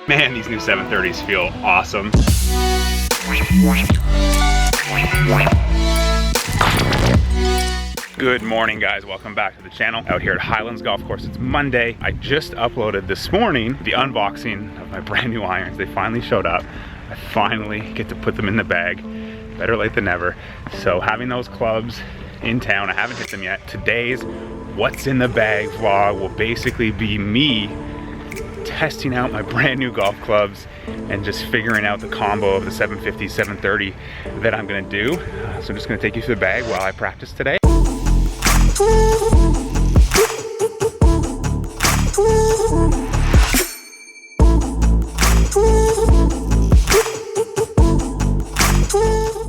Man, these new 730s feel awesome. Good morning, guys. Welcome back to the channel. Out here at Highlands Golf Course. It's Monday. I just uploaded this morning the unboxing of my brand new irons. They finally showed up. I finally get to put them in the bag. Better late than never. So having those clubs in town, I haven't hit them yet. Today's what's in the bag vlog will basically be me testing out my brand new golf clubs and just figuring out the combo of the 750, 730 that I'm gonna do. So I'm just gonna take you through the bag while I practice today.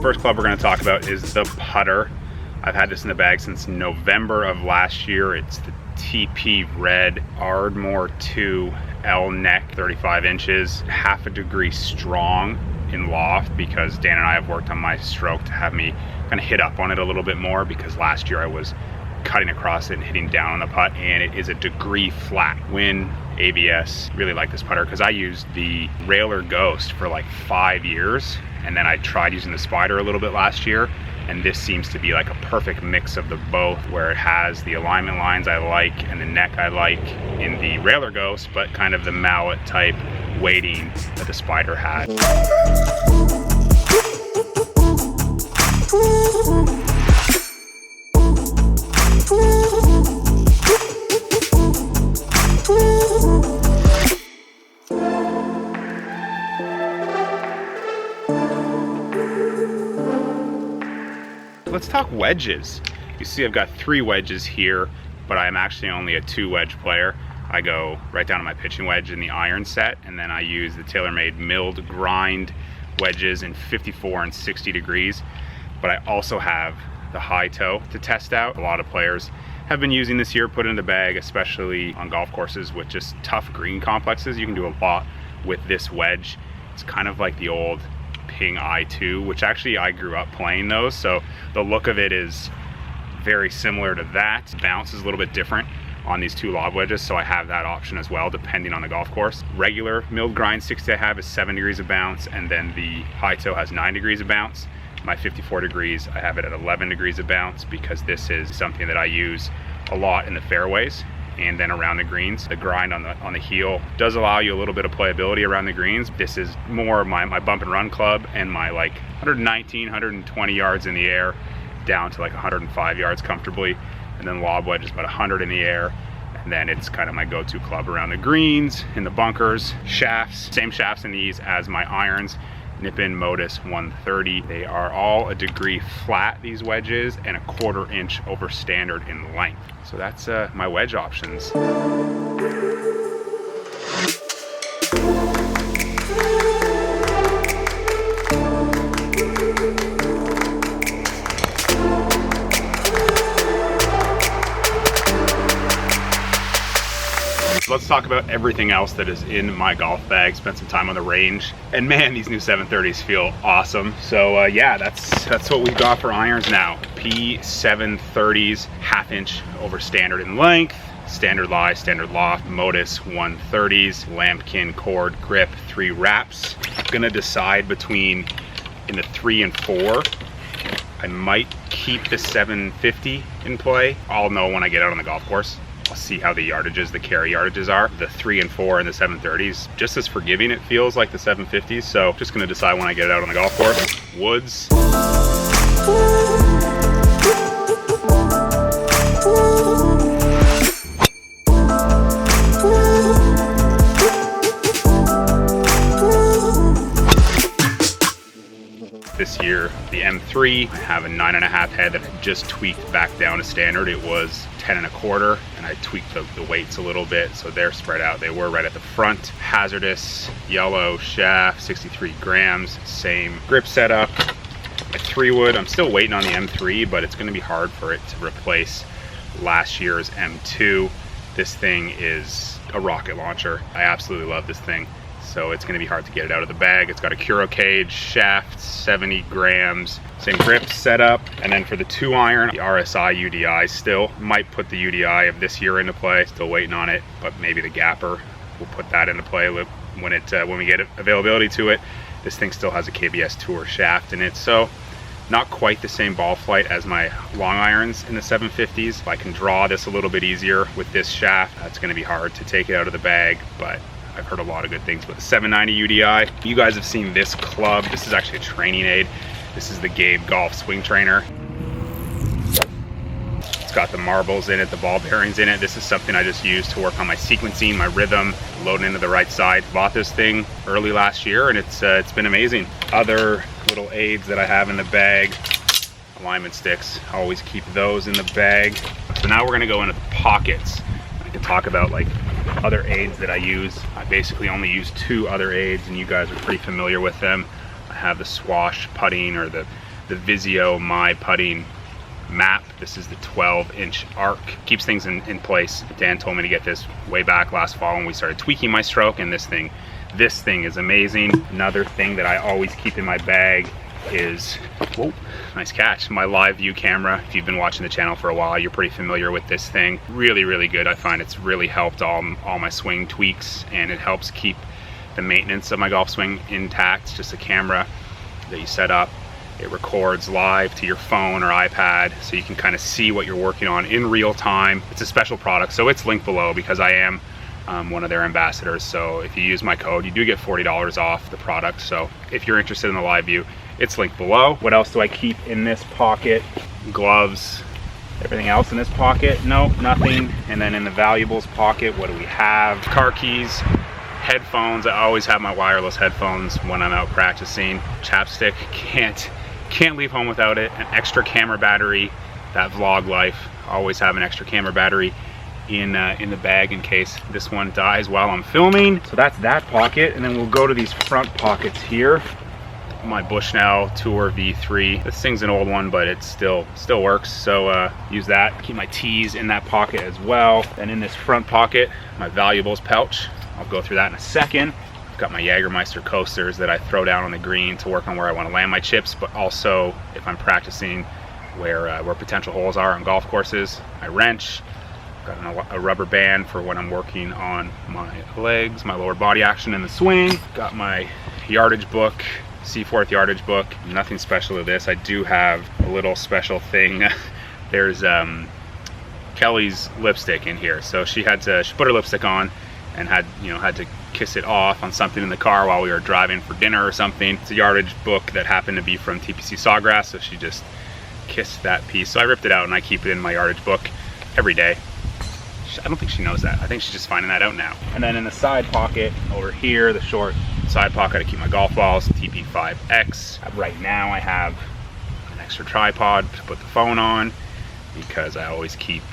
First club we're gonna talk about is the putter. I've had this in the bag since November of last year. It's the TP Red Ardmore 2 L neck, 35 inches, half a degree strong in loft, because Dan and I have worked on my stroke to have me kind of hit up on it a little bit more, because last year I was cutting across it and hitting down on the putt, and it is a degree flat. Wind, ABS, really like this putter because I used the Railer Ghost for like 5 years, and then I tried using the Spider a little bit last year, and this seems to be like a perfect mix of the both, where it has the alignment lines I like and the neck I like in the Railer Ghost, but kind of the mallet type weighting that the Spider had. Let's talk wedges. You see I've got 3 wedges here, but I'm actually only a 2 wedge player. I go right down to my pitching wedge in the iron set, and then I use the TaylorMade milled grind wedges in 54 and 60 degrees. But I also have the high toe to test out. A lot of players have been using this here, put it in the bag, especially on golf courses with just tough green complexes. You can do a lot with this wedge. It's kind of like the old Ping I2, which actually I grew up playing those, so the look of it is very similar to that. Bounce is a little bit different on these 2 lob wedges, so I have that option as well depending on the golf course. Regular milled grind 60 I have is 7 degrees of bounce, and then the high toe has 9 degrees of bounce. My 54 degrees, I have it at 11 degrees of bounce, because this is something that I use a lot in the fairways and then around the greens. The grind on the heel does allow you a little bit of playability around the greens. This is more my bump and run club, and my like 119, 120 yards in the air down to like 105 yards comfortably, and then lob wedge is about 100 in the air, and then it's kind of my go-to club around the greens, in the bunkers. Shafts, same shafts in these as my irons. Nip-in Modus 130. They are all a degree flat, these wedges, and a 1/4 inch over standard in length. So that's my wedge options. Let's talk about everything else that is in my golf bag. Spent some time on the range, and man, these new 730s feel awesome. So yeah, that's what we've got for irons now. P730s, 1/2 inch over standard in length, standard lie, standard loft, Modus 130s, lambkin cord grip, 3 wraps. I'm gonna decide between, in the 3 and 4, I might keep the 750 in play. I'll know when I get out on the golf course. I'll see how the yardages, the carry yardages are. The 3 and 4 and the 730s, just as forgiving it feels like the 750s. So just gonna decide when I get out on the golf course. Woods. This year, the M3, I have a 9.5 head that I just tweaked back down to standard. It was 10 1/4, and I tweaked the weights a little bit, so they're spread out. They were right at the front. Hazardous yellow shaft, 63 grams, same grip setup. My 3-wood, I'm still waiting on the M3, but it's gonna be hard for it to replace last year's M2. This thing is a rocket launcher. I absolutely love this thing. So it's gonna be hard to get it out of the bag. It's got a Curo cage, shaft, 70 grams, same grip setup. And then for the 2-iron, the RSI UDI still. Might put the UDI of this year into play, still waiting on it, but maybe the Gapper will put that into play when we get availability to it. This thing still has a KBS Tour shaft in it, so not quite the same ball flight as my long irons in the 750s. I can draw this a little bit easier with this shaft. It's going to be hard to take it out of the bag, but I've heard a lot of good things about the 790 UDI. You guys have seen this club. This is actually a training aid. This is the GabeGolf swing trainer. It's got the marbles in it, the ball bearings in it. This is something I just use to work on my sequencing, my rhythm, loading into the right side. Bought this thing early last year, and it's been amazing. Other little aids that I have in the bag, alignment sticks. I always keep those in the bag. So now we're gonna go into the pockets. I can talk about like other aids that I use. I basically only use 2 other aids, and you guys are pretty familiar with them. I have the Swash putting, or the Visio Putting Mat. This is the 12-inch arc. Keeps things in place. Dan told me to get this way back last fall when we started tweaking my stroke, and this thing is amazing. Another thing that I always keep in my bag is, whoa, nice catch, my Liveview camera. If you've been watching the channel for a while, you're pretty familiar with this thing. Really good. I find it's really helped all my swing tweaks, and it helps keep the maintenance of my golf swing intact. It's just a camera that you set up. It records live to your phone or iPad, so you can kind of see what you're working on in real time. It's a special product, so it's linked below because I am one of their ambassadors. So if you use my code, you do get $40 off the product. So if you're interested in the Liveview, it's linked below. What else do I keep in this pocket? Gloves. Everything else in this pocket? No, nothing. And then in the valuables pocket, what do we have? Car keys, headphones. I always have my wireless headphones when I'm out practicing. Chapstick, can't leave home without it. An extra camera battery, that vlog life. Always have an extra camera battery in the bag in case this one dies while I'm filming. So that's that pocket, and then we'll go to these front pockets here. My Bushnell Tour V3. This thing's an old one, but it still works, so use that. Keep my tees in that pocket as well. And in this front pocket, my valuables pouch. I'll go through that in a second. I've got my Jägermeister coasters that I throw down on the green to work on where I want to land my chips, but also if I'm practicing where potential holes are on golf courses. My wrench. Got a rubber band for when I'm working on my legs, my lower body action in the swing. Got my yardage book, C4 yardage book. Nothing special to this. I do have a little special thing. There's Kelly's lipstick in here. So she put her lipstick on and had to kiss it off on something in the car while we were driving for dinner or something. It's a yardage book that happened to be from TPC Sawgrass, so she just kissed that piece. So I ripped it out and I keep it in my yardage book every day. I don't think she knows that. I think she's just finding that out now. And then in the side pocket over here, the short side pocket, I keep my golf balls, TP5X. Right now I have an extra tripod to put the phone on because I always keep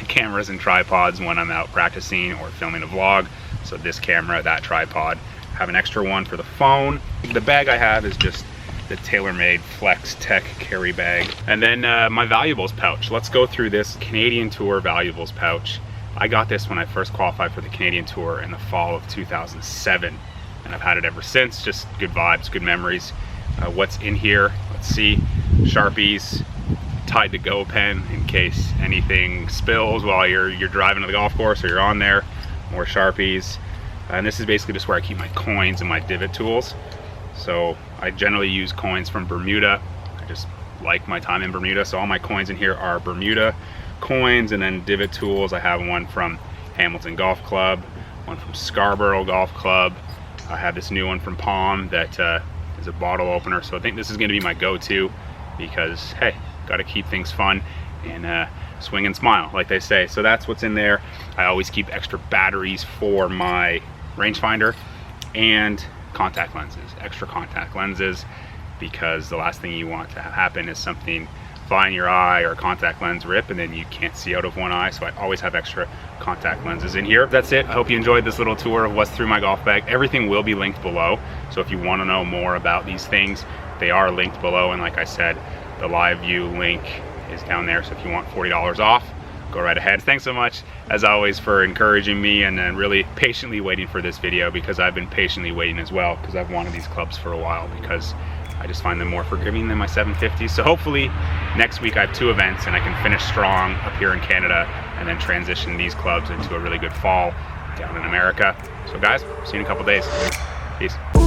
cameras and tripods when I'm out practicing or filming a vlog. So this camera, that tripod. I have an extra one for the phone. The bag I have is just the TaylorMade Flex Tech carry bag. And then my valuables pouch. Let's go through this Canadian Tour valuables pouch. I got this when I first qualified for the Canadian Tour in the fall of 2007, and I've had it ever since. Just good vibes, good memories. What's in here? Let's see. Sharpies, Tide to Go pen in case anything spills while you're driving to the golf course or you're on there. More Sharpies. And this is basically just where I keep my coins and my divot tools. So I generally use coins from Bermuda. I just like my time in Bermuda, so all my coins in here are Bermuda coins. And then divot tools, I have one from Hamilton Golf Club, one from Scarborough Golf Club. I have this new one from Palm that is a bottle opener, so I think this is going to be my go-to because, hey, got to keep things fun and swing and smile, like they say. So that's what's in there. I always keep extra batteries for my rangefinder and contact lenses, extra contact lenses, because the last thing you want to happen is something fly in your eye or a contact lens rip and then you can't see out of one eye. So I always have extra contact lenses in here. That's it. I hope you enjoyed this little tour of what's through my golf bag. Everything will be linked below, so if you want to know more about these things, they are linked below. And like I said, the Liveview link is down there, so if you want $40 off, go right ahead. Thanks so much as always for encouraging me and then really patiently waiting for this video, because I've been patiently waiting as well, because I've wanted these clubs for a while because I just find them more forgiving than my 750s. So hopefully next week I have 2 events and I can finish strong up here in Canada and then transition these clubs into a really good fall down in America. So guys, see you in a couple days. Peace.